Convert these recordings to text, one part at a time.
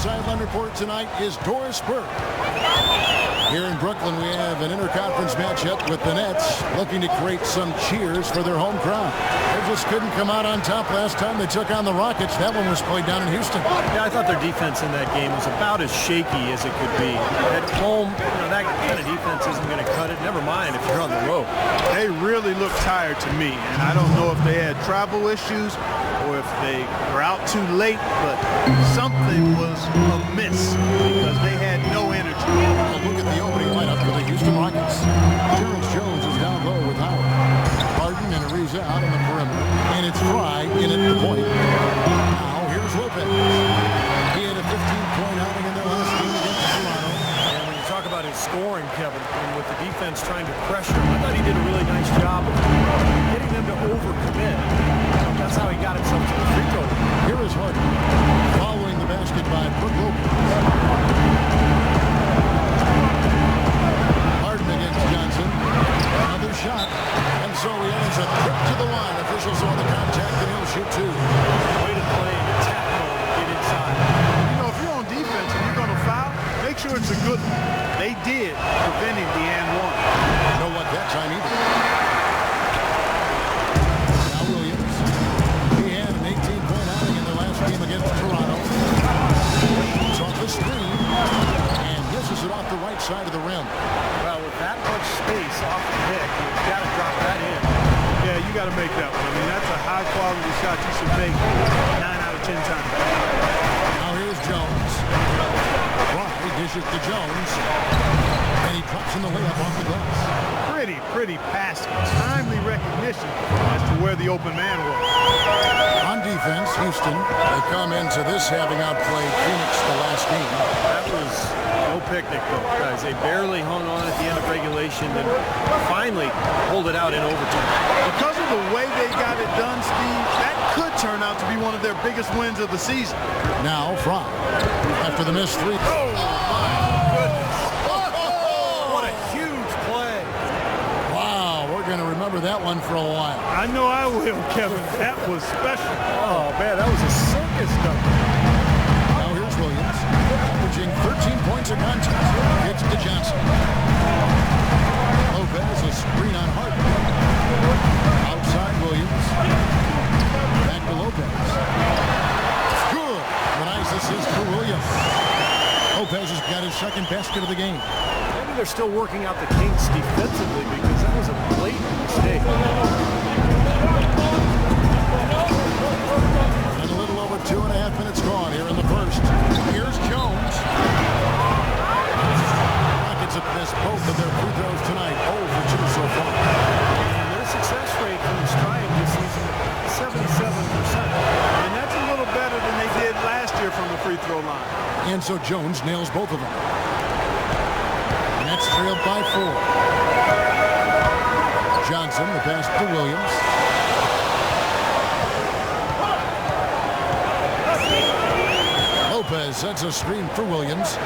sideline report tonight is Doris Burke. Here in Brooklyn, we have an interconference matchup with the Nets looking to create some cheers for their home crowd. They just couldn't come out on top last time they took on the Rockets. That one was played down in Houston. Yeah, I thought their defense in that game was about as shaky as it could be. At home, that kind of defense isn't going to cut it. Never mind if you're on the road. They really look tired to me, and I don't know if they had travel issues or if they were out too late, but something was amiss because they had no energy. Look at the opening lineup for the Houston Rockets. Terrence Jones is down low with Howard. Harden and Ariza out on the perimeter. And it's Fry in at the point. Now here's Lopez. He had a 15-point outing in their last game against Toronto. And when you talk about his scoring, Kevin, and with the defense trying to pressure him, I thought he did a really nice job of getting them to overcommit. That's how he got himself to the free throw. Here is Harden. Following the basket by Brook Lopez. Another shot, and so he ends a trip to the line. Officials saw the contact, and he'll shoot two. Way to play attack mode and get inside. You know, if you're on defense and you're going to foul, make sure it's a good one. They did, preventing the and one. No luck that time either. Now Williams. He had an 18-point outing in the last game against Toronto. It's off the screen, and misses it off the right side of the rim. Well, with that much space off the pick, you've got to drop that in. Yeah, you got to make that one. I mean, that's a high-quality shot you should make 9 out of 10 times. Now here's Jones. Fry dishes to Jones, and he drops in the layup off the glass. Pretty passing. Timely recognition as to where the open man was. On defense, Houston, they come into this having outplayed Phoenix the last game. That was no picnic, though, guys. They barely hung on at the end of regulation and finally pulled it out in overtime. Because of the way they got it done, Steve, that could turn out to be one of their biggest wins of the season. Now Fry, after the missed three. Oh, my goodness. What a huge play. Wow, we're going to remember that one for a while. I know I will, Kevin. That was special. Oh, man, that was a circus number. Now here's Williams, averaging 13 points a contest. It's to Johnson. Lopez, a screen on Harden. Outside Williams. Back to Lopez. Good. The nice assist for Williams. Lopez has got his second basket of the game. Maybe they're still working out the kinks defensively because that was a blatant mistake. And a little over 2.5 minutes gone here in the first. Here's Jones. Rockets have missed both of their free throws tonight. 0 for 2 so far. And their success rate from the strike this season, 77%. And that's a little better than they did last year from the free throw line. And so Jones nails both of them. Nets trailed by 4. Johnson, the pass to Williams. Lopez sets a screen for Williams.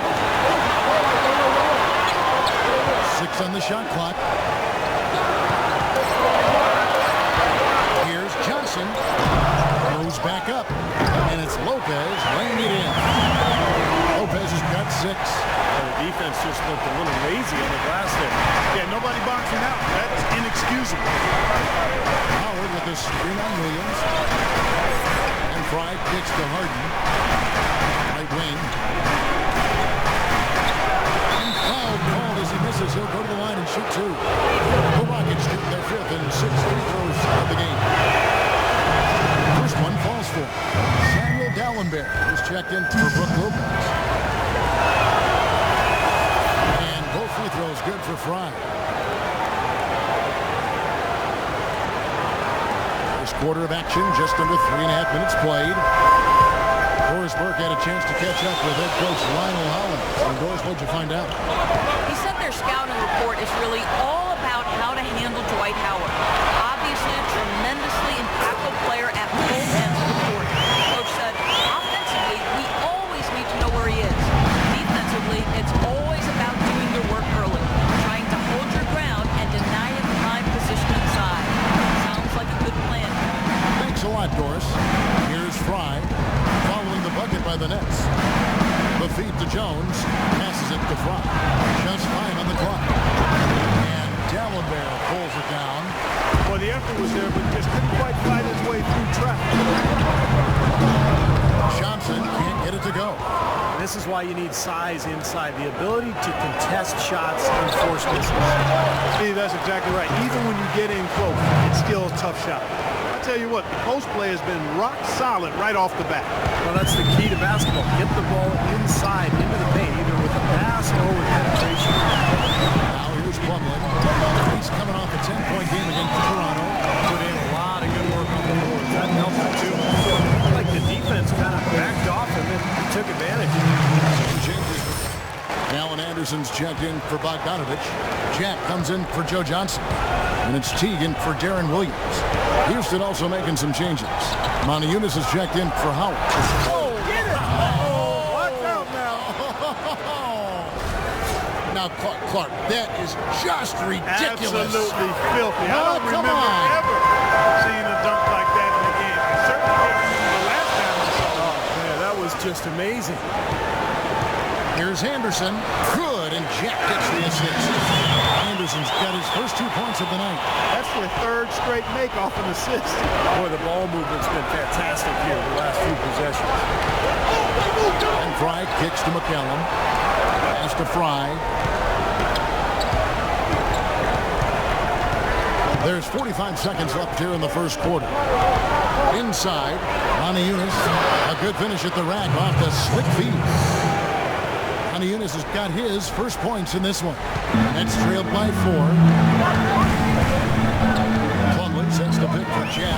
6 on the shot clock. Here's Johnson. Goes back up. And it's Lopez laying it in. Lopez has got 6. The defense just looked a little lazy on the glass there. Yeah, nobody boxing out. That's inexcusable. Howard with a screen on Williams. And Fry kicks to Harden. Right wing. And foul called as he misses. He'll go to the line and shoot 2. The Rockets shoot their 5th and 6th free throws of the game. First one falls for Samuel Dallenberg, who's checked in for Brook Lopez. And both free throws good for Fry. First quarter of action, just under 3.5 minutes played. Doris Burke had a chance to catch up with head coach Lionel Holland. And Doris, what'd you find out? He said their scouting report is really all about how to handle Dwight Howard. Obviously a tremendously impactful player at both ends of the court. The coach said, offensively, we always need to know where he is. Defensively, it's always about doing your work early, trying to hold your ground and deny him time position inside. Sounds like a good plan. Thanks a lot, Doris. Here's Fry, following the bucket by the Nets. Jones passes it to Fry. Just 5 on the clock. And Dallenberg pulls it down. Well, the effort was there, but just couldn't quite fight his way through traffic. Johnson can't get it to go. And this is why you need size inside, the ability to contest shots and force misses. See, that's exactly right. Even when you get in close, it's still a tough shot. I tell you what, the post play has been rock solid right off the bat. Well, that's the key to basketball. Get the ball inside, into the paint, either with a pass or with penetration. Now here's Plumlee. He's coming off a 10-point game against Toronto. Put in a lot of good work on the boards. That helped him, too. Like the defense kind of backed off him and he took advantage. Changes. Alan Anderson's checked in for Bogdanovich. Jack comes in for Joe Johnson. And it's Teagan for Darren Williams. Houston also making some changes. Monty Eunice is checked in for Howard. Oh, get it! Oh, watch out now. Now, Clark, that is just ridiculous. Absolutely filthy. I don't come remember on. ever seeing a dunk like that in the game. I certainly can't remember the last time I saw it. Oh, man, that was just amazing. Here's Anderson. Good, and Jack gets the assist. Anderson's got his first 2 points of the night. That's their third straight make off an assist. Boy, the ball movement's been fantastic here the last few possessions. And Fry kicks to McCallum. Pass to Fry. There's 45 seconds left here in the first quarter. Inside, Monty Eunice. A good finish at the rack off the slick feed. Monty Eunice has got his first points in this one. That's trailed by 4. Plumlee sets the pick for Jack.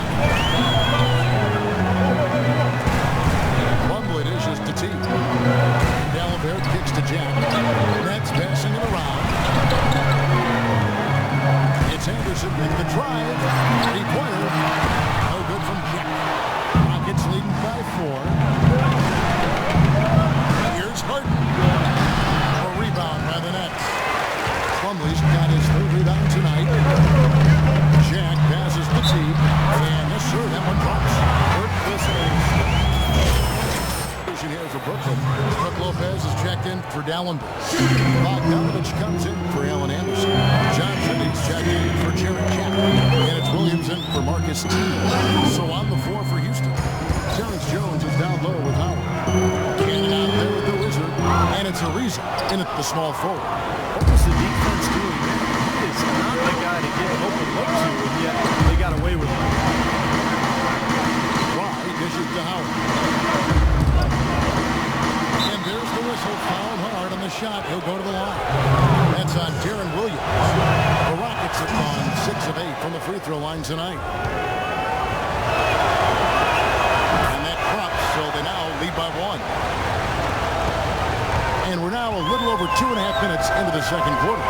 Plumlee dishes to T. Dallenberg kicks to Jack. Nets passing it around. It's Anderson with the drive. 3-pointer. No good from Jack. Rockets leading by 4. Here's Harden. A rebound by the Nets. Plumlee's got his 3rd rebound tonight. Jack passes the T. And yes, sir, that one drops. Here for Brooklyn. Brook Lopez is checked in for Dallenberg. Bogdanovich comes in for Alan Anderson. Johnson is checked in for Jared Jack. And it's Williams in for Marcus T. So on the floor for Houston. Terrence Jones is down low with Howard. Cannon out there with the Wizard. And it's Ariza in at the small forward. What was the defense doing? He is not the guy to get an open look to, and yet they got away with it. Fry dishes to Howard. And there's the whistle. Fouled hard on the shot. He'll go to the line. That's on Darren Williams. The Rockets have gone 6 of 8 from the free throw line tonight. And that drops, so they now lead by 1. And we're now a little over 2.5 minutes into the second quarter.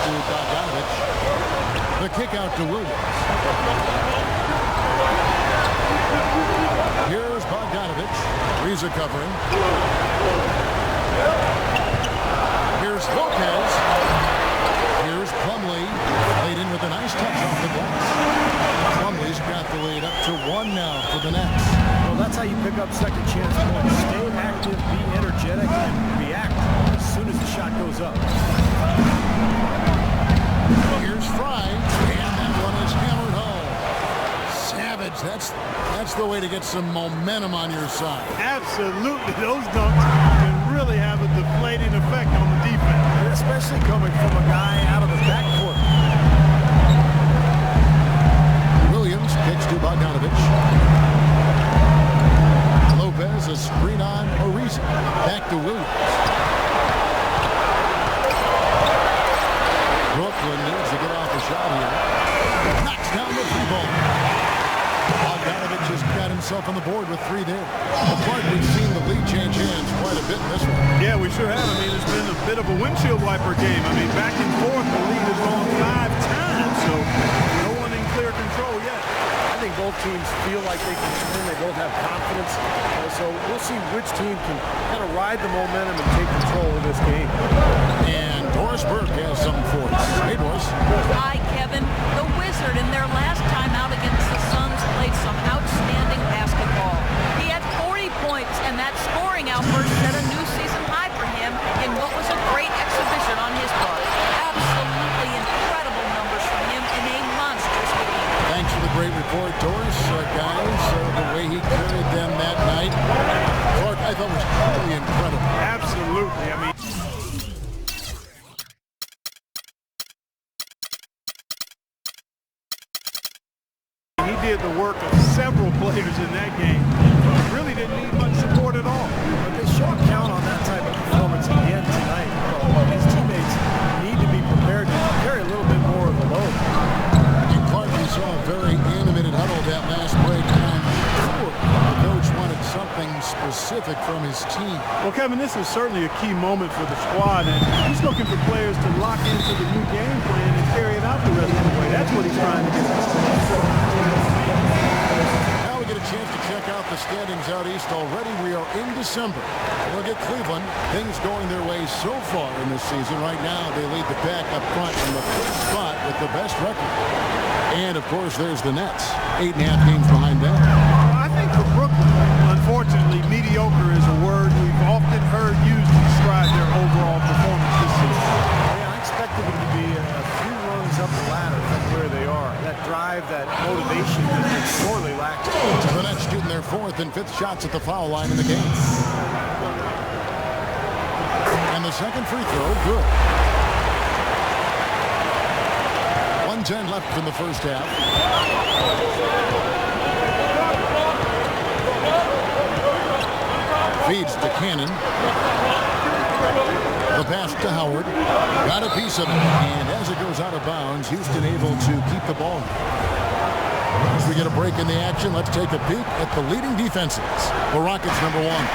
To Bogdanovich. The kick out to Williams. Here's Bogdanovich. Ariza covering. Here's Lopez. Here's Plumlee. Laid in with a nice touch off the glass. Plumlee's got the lead up to 1 now for the Nets. Well, that's how you pick up second chance points. Stay active, be energetic, and react as soon as the shot goes up. Here's Fry. And that one is hammered home. Savage. That's the way to get some momentum on your side. Absolutely. Those dunks can really have a deflating effect on the defense. Especially coming from a guy out of the backcourt. Williams kicks to Bogdanovich. Lopez, a screen on Ariza. Back to Williams. Brooklyn needs to get off a shot here. Knocks down the 3-ball. Bogdanovich has got himself on the board with 3 there. Apart, we've seen the lead change hands quite a bit in this one. Yeah, we sure have. I mean, it's been a bit of a windshield wiper game. I mean, back and forth, the lead has gone 5 times, so no one in clear control yet. I think both teams feel like they can win. They both have confidence. So we'll see which team can kind of ride the momentum and take control of this game. And Doris Burke has something for us. Hey, Doris. Hi, Kevin. The Wizard in their last time out against the Suns played some outstanding basketball. He had 40 points, and that scoring that was really incredible. Absolutely. I mean, he did the work of several players in that game. Really didn't need much support at all. But they sure count on that type of performance again tonight. His teammates need to be prepared to carry a little bit more of the load. And Clark, we saw a very animated huddle that last break. I'm sure the coach wanted something specific from his team. Well, Kevin, this is certainly a key moment for the squad, and he's looking for players to lock into the new game plan and carry it out the rest of the way. That's what he's trying to do. Now we get a chance to check out the standings out east already. We are in December. Look at Cleveland. Things going their way so far in this season. Right now, they lead the pack up front in the first spot with the best record. And, of course, there's the Nets. 8.5 games behind them. I think for Brooklyn, unfortunately, mediocre is a word we've often heard used to describe their overall performance this season. Yeah, I expected them to be a few rungs up the ladder from where they are. That drive, that motivation has been sorely lacking. The Nets shooting their 4th and 5th shots at the foul line in the game. And the second free throw, good. 1:10 left in the first half. Feeds to Cannon. The pass to Howard. Got a piece of it. And as it goes out of bounds, Houston able to keep the ball. As we get a break in the action, let's take a peek at the leading defenses. The Rockets, number 1.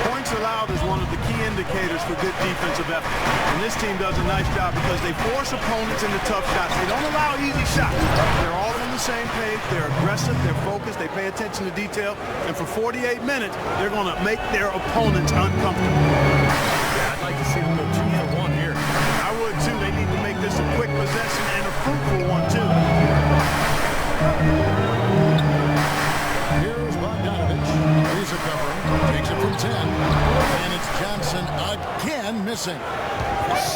Points allowed is one of the key indicators for good defensive effort. And this team does a nice job because they force opponents into tough shots. They don't allow easy shots. They're all on the same page. They're aggressive. They're focused. They pay attention to detail. And for 48 minutes, they're going to make their opponents uncomfortable. Yeah, I'd like to see them go 2 for 1 here. I would, too. They need to make this a quick possession and a fruitful one, too. Here's Bogdanovich. He's a cover. Takes it from 10. And it's Johnson again missing.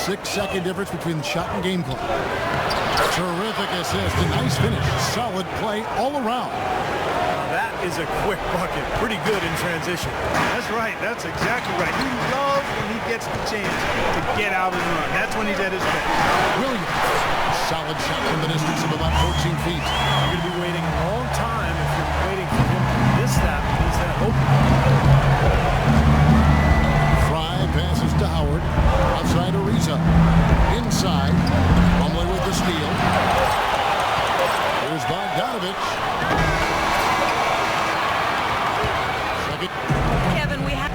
6-second difference between the shot and game clock. Terrific assist. A nice finish. Solid play all around. That is a quick bucket. Pretty good in transition. That's right. That's exactly right. He loves when he gets the chance to get out and run. That's when he's at his best. Williams. Solid shot from the distance of about 14 feet. You're going to be waiting a long time if you're waiting for him to miss that. He's that open. Fry passes to Howard. Outside Ariza. Inside. Plumlee with the steal. Here's Bogdanovich. Second. Kevin, we have...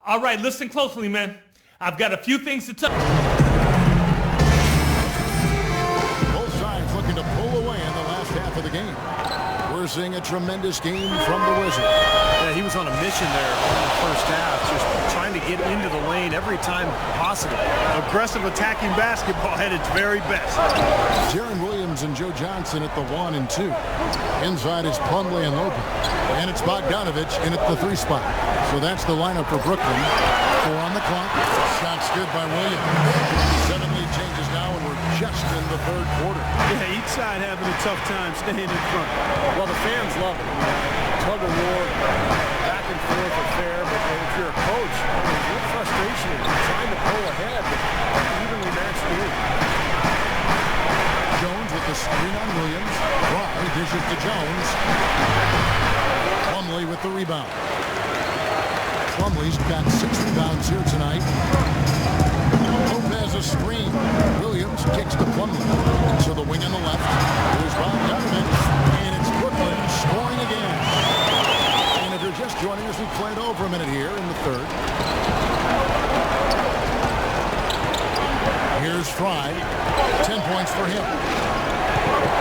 All right, listen closely, man. I've got a few things to tell. Both sides looking to pull away in the last half of the game. We're seeing a tremendous game from the Wizards. Yeah, he was on a mission there in the first half, just trying to get into the lane every time possible. Aggressive attacking basketball at its very best. Jaron Williams and Joe Johnson at the 1 and 2. Inside is Plumlee and Lopez. And it's Bogdanovich in at the 3 spot. So that's the lineup for Brooklyn. 4 on the clock. Shots good by Williams. 7 lead changes now, and we're just in the 3rd quarter. Yeah, each side having a tough time staying in front. Well, the fans love it. Tug of war, back and forth affair, but if you're a coach, your frustration is trying to pull ahead, but evenly matched game. Jones with the screen on Williams. Fry dishes to Jones. Plumlee with the rebound. Plumlee's got 6 rebounds here tonight. Lopez a screen. Williams kicks to Plumlee. To the wing on the left. Here's Bogdanovich. And it's Brooklyn scoring again. And if you're just joining us, we've played over a minute here in the 3rd. Here's Fry. 10 points for him.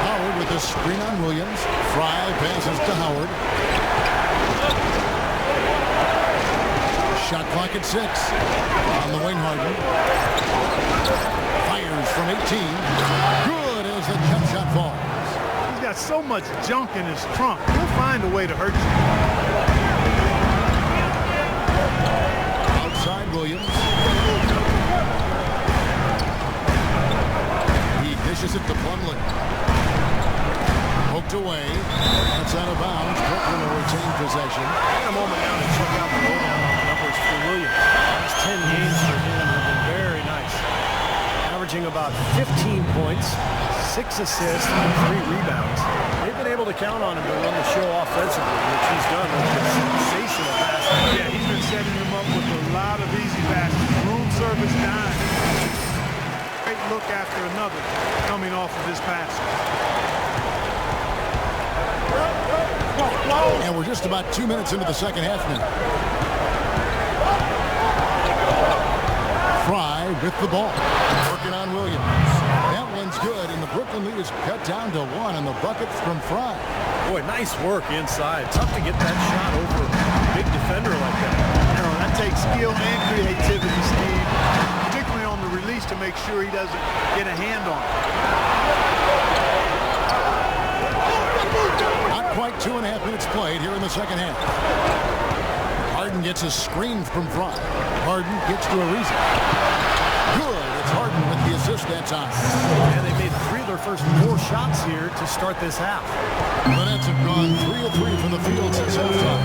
Howard with a screen on Williams. Fry passes to Howard. Shot clock at 6. On the wing, Harden. Fires from 18. Good as the jump shot falls. He's got so much junk in his trunk. He'll find a way to hurt you. Outside Williams. He dishes it to Plumlee. Knocked away. That's out of bounds. Brooklyn will retain possession. In a moment now to check out the lowdown on the numbers for Williams. Last 10 games for him have been very nice. Averaging about 15 points, 6 assists, and 3 rebounds. They've been able to count on him to run the show offensively, which he's done with a sensational basket. Yeah, he's been setting them up with a lot of easy passes. Room service dime. Great look after another coming off of this pass. And we're just about 2 minutes into the second half now. Fry with the ball. Working on Williams. That one's good, and the Brooklyn lead is cut down to 1 on the bucket from Fry. Boy, nice work inside. Tough to get that shot over a big defender like that. You know, that takes skill and creativity, Steve, particularly on the release to make sure he doesn't get a hand on it. Not quite 2.5 minutes played here in the second half. Harden gets a screen from Fry. Harden gets to Ariza. Good. It's Harden with the assist that time. And they made 3 of their first 4 shots here to start this half. The Nets have gone 3 of 3 from the field since halftime.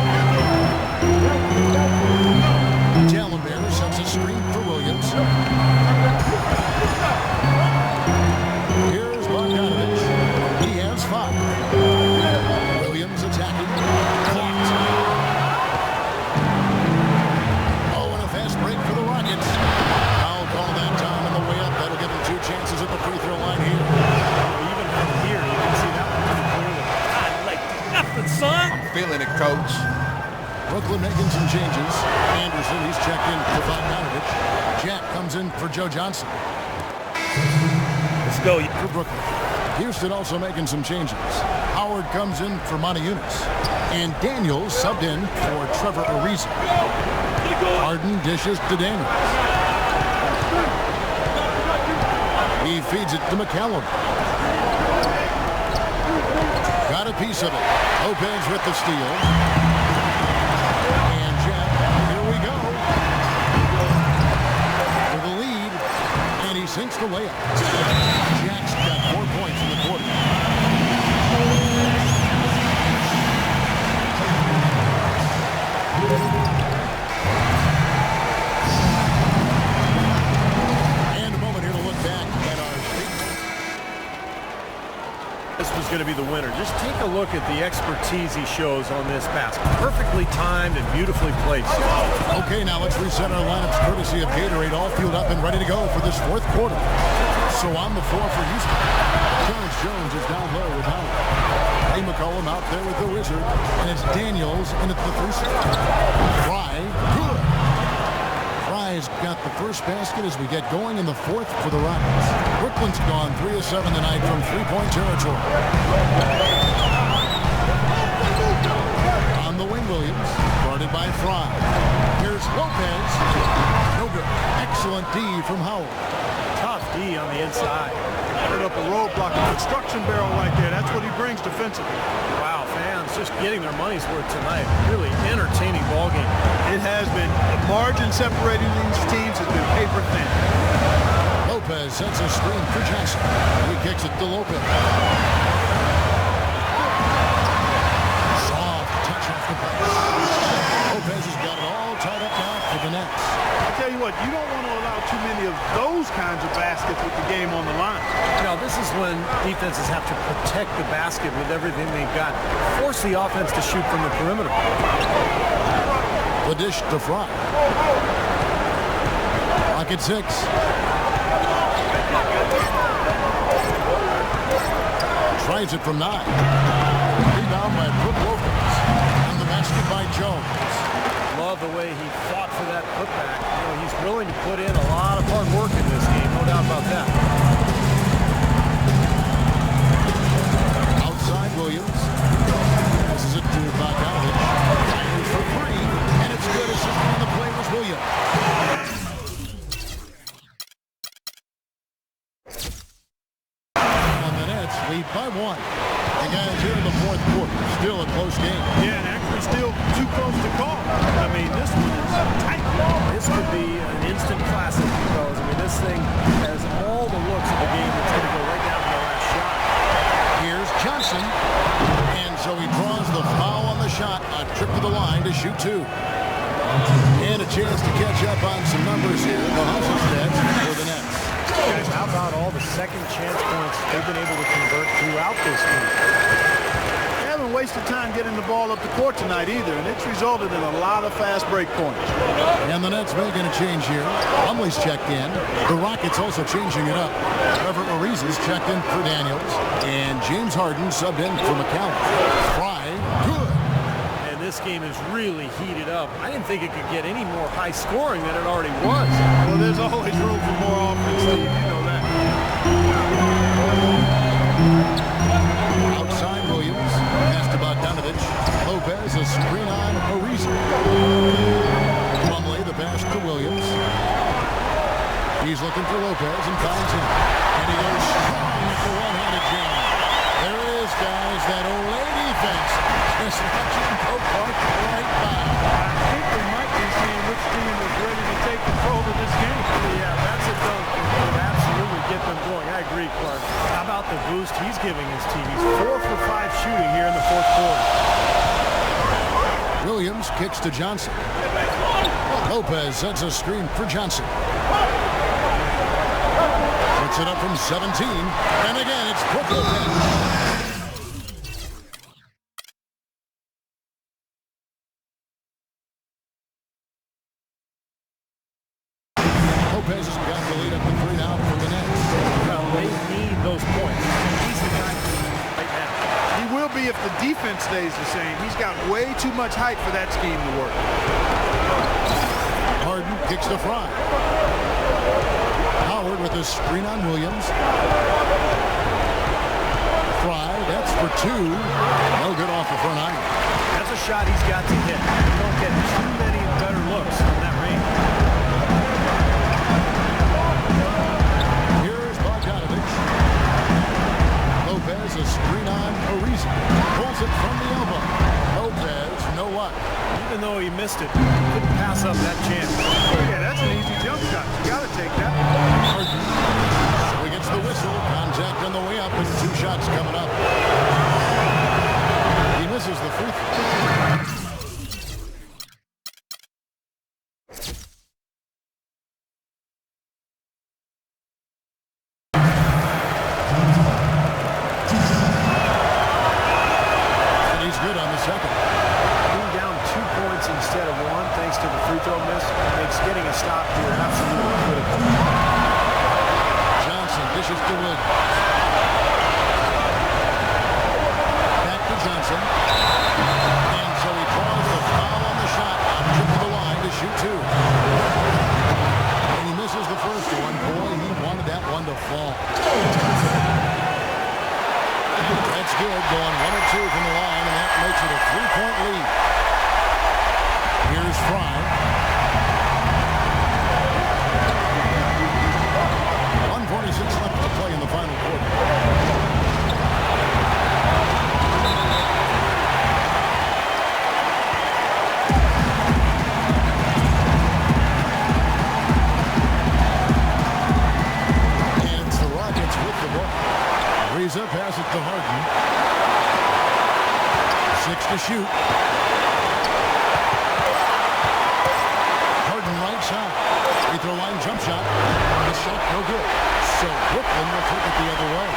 Dallenberg sets a screen for Williams. Here's Bogdanovich. He has 5. Williams attacking. Clocked. Oh, and a fast break for the Rockets. Foul call that time on the way up. That'll give them 2 chances at the free throw line here. Even from here, you can see that one pretty clearly. I like nothing, son. I'm feeling it, coach. Brooklyn making some changes. Anderson, he's checked in for Bogdanovich. Jack comes in for Joe Johnson. Let's go. For Brooklyn. Houston also making some changes. Howard comes in for Monty Eunice. And Daniels subbed in for Trevor Ariza. Harden dishes to Daniels. He feeds it to McCallum. Got a piece of it. Lopez with the steal. And Jack, here we go. For the lead. And he sinks the layup. Jack's got 4 points in the quarter. And a moment here to look back at our This was going to be the winner. Just take a look at the expertise he shows on this basket. Perfectly timed and beautifully placed. Okay, now let's reset our lineups courtesy of Gatorade, all fueled up and ready to go for this 4th quarter. So on the floor for Houston, Terrence Jones is down low with Howard. Ray McCollum out there with the Wizard, and it's Daniels in at the 3 spot. Fry, good. Fry's got the first basket as we get going in the 4th for the Rockets. Brooklyn's gone 3 of 7 tonight from 3-point territory. On the wing, Williams, guarded by Fry. Here's Lopez. No good. Excellent D from Howard. Tough D on the inside. Put up a roadblock, a construction barrel right there. That's what he brings defensively. Wow, fans just getting their money's worth tonight. Really entertaining ball game. It has been. The margin separating these teams has been paper thin. Lopez sets a screen for Jackson. He kicks it to Lopez. Soft touch off the pass. Lopez has got it all tied up now for the Nets. I tell you what, you don't want to allow too many of those kinds of baskets with the game on the line. Now, this is when defenses have to protect the basket with everything they've got. Force the offense to shoot from the perimeter. The dish to Fry. Rocket 6. Tries it from 9. Rebound by Brook Lopez. And the basket by Jones. Love the way he fought for that putback. You know, he's willing to put in a lot of hard work in this game, no doubt about that. Outside Williams. This is it to Bogdanovich. Fires for 3. And it's good. Assist on the play was Williams. And the Nets lead by 1. The guys here in the 4th quarter. Still a close game. Yeah, and actually still too close to call. I mean, this one is tight. This could be an instant classic because, I mean, this thing has all the looks of the game that's going to go right down to the last shot. Here's Johnson. 2. And a chance to catch up on some numbers here. The hustle stats for the Nets. Guys, how about all the second chance points they've been able to convert throughout this game? They haven't wasted time getting the ball up the court tonight either, and it's resulted in a lot of fast break points. And the Nets making a change here. Plumlee's checked in. The Rockets also changing it up. Trevor Ariza is checked in for Daniels. And James Harden subbed in for McCallum. Fry, good. This game is really heated up. I didn't think it could get any more high scoring than it already was. Well, there's always room for more offense, Steve. You know that. Outside Williams. Passed about Donovich. Lopez, a screen on Ariza. Plumlee, the pass to Williams. He's looking for Lopez and finds him. And he goes strong with the one-handed jam. There it is, guys. That Olay defense. Just watching go park right by. I think we might be seeing which team is ready to take control of this game. Yeah, that's a dunk that would absolutely get them going. I agree, Clark. How about the boost he's giving his team? He's 4 for 5 shooting here in the fourth quarter. Williams kicks to Johnson. Lopez sets a screen for Johnson. Puts it up from 17. And again, it's Brook Lopez. Lopez has got the lead up to 3 now for the Nets. Well, they need those points. He's the guy right now. He will be if the defense stays the same. He's got way too much height for that scheme to work. Harden kicks to Fry. Howard with a screen on Williams. Fry, that's for 2. No good off the front iron. That's a shot he's got to hit. You don't get too many better looks from that range. Lopez, a screen on Ariza. Pulls it from the elbow. Lopez, no luck. Even though he missed it, he couldn't pass up that chance. Yeah, that's an easy jump shot. You got to take that. Harden. So he gets the whistle. Contact on the way up and 2 shots coming up. He misses the free throw. Good on the second. Being down 2 points instead of 1 thanks to the free throw miss makes getting a stop here absolutely critical. Johnson dishes to Williams. Back to Johnson. And so he draws the foul on the shot. Trip to the line to shoot 2. And he misses the first one. Boy, he wanted that one to fall. That's good, going 1 or 2 from the line, and that makes it a 3-point lead. Here's Fry. 1:46 left to play in the final quarter. And it's the Rockets with the ball. Ariza pass it to Harden. 6 to shoot. Harden right side. Free throw line jump shot. The shot no good. So Brooklyn will take it the other way.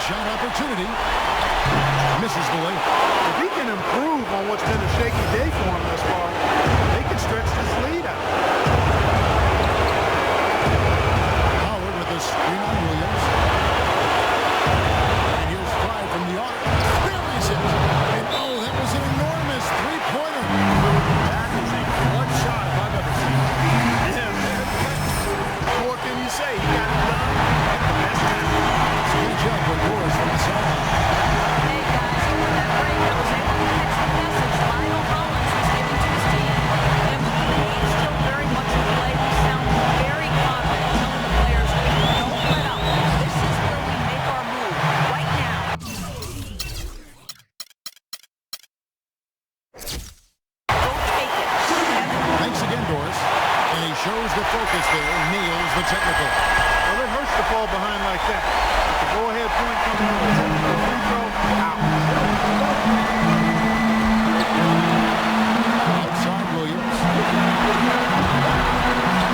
Shot opportunity. Misses the layup. If he can improve on what's been a shaky day for him thus far, they can stretch this lead out. Howard with a screen on Williams. And here's Fry from the arc. Buries it. And oh, that was an enormous three-pointer. That is a clutch shot if I've ever seen it. Yeah, man. What can you say? He got it done. That's it. Good job with Morris from the sideline. Hey, guys, that break, I was able to catch the message. Final the focus there, nails the technical. Well, it hurts to fall behind like that. The go-ahead point comes in with a technical free throw. Out. Outside Williams.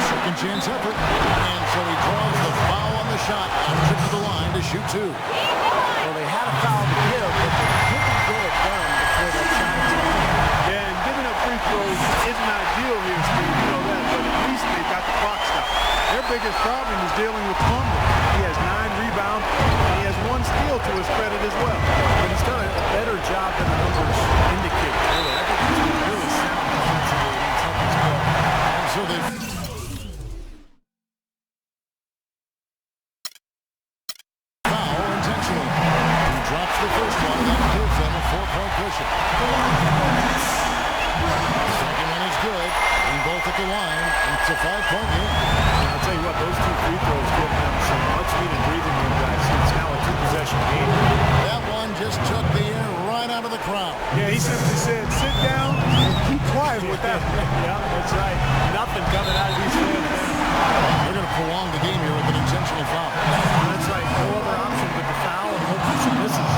Second chance effort. And so he draws the foul on the shot and trips to the line to shoot two. Well, they had a foul to give, but they couldn't get it done before that shot was made. Yeah, and giving up free throws isn't ideal here, Steve. You know that, but at least they got the clock stopped. Their biggest problem is dealing with Plumlee. He has 9 rebounds, and he has 1 steal to his credit as well. But he's done a better job than the numbers indicate. Really, I think he's been really sound defensively against Celtics play. And so they foul intentionally. He drops the first one. That gives them a 4-point cushion. Second one is good. And both at the line. It's a 5-point game. And I'll tell you what, those 2 free throws give them some much-needed breathing room, guys. It's now a 2-possession game. That one just took the air right out of the crowd. Yeah, he simply said, sit down and keep quiet with that. Yeah, that's right. Nothing coming out of these fans. They're going to prolong the game here with an intentional foul. That's right. No other option but the foul and hope for some misses.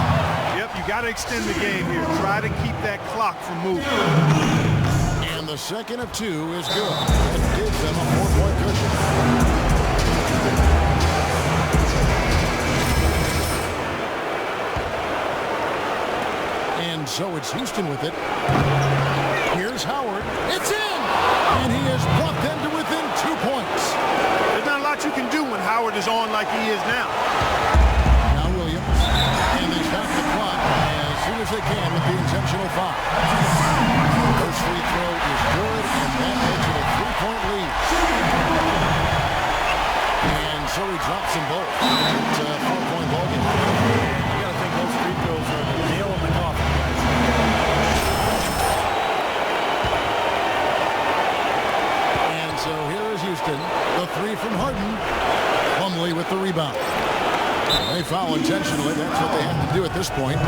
Yep, you got to extend the game here. Try to keep that clock from moving. And the second of 2 is good. It gives them a 4-point cushion. And so it's Houston with it. Here's Howard. It's in! And he has brought them to within 2 points. There's not a lot you can do when Howard is on like he is now. Now Williams. And they stop the clock as soon as they can with the intentional foul. First free throw is good, and that makes it a 3-point lead. And so he drops them both. It's a 4-point ballgame. You got to think those free throws are the nail in the coffin, guys. And so here is Houston. The 3 from Harden. Plumlee with the rebound. They foul intentionally. That's what they have to do at this point.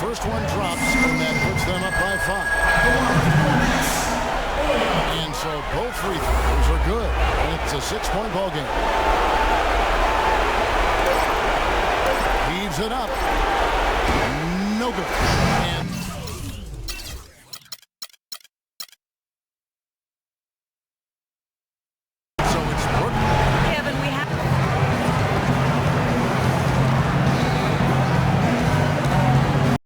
First one drops, and that puts them up by 5. And so both free throws are good. And it's a 6-point ball game. Heaves it up. No good.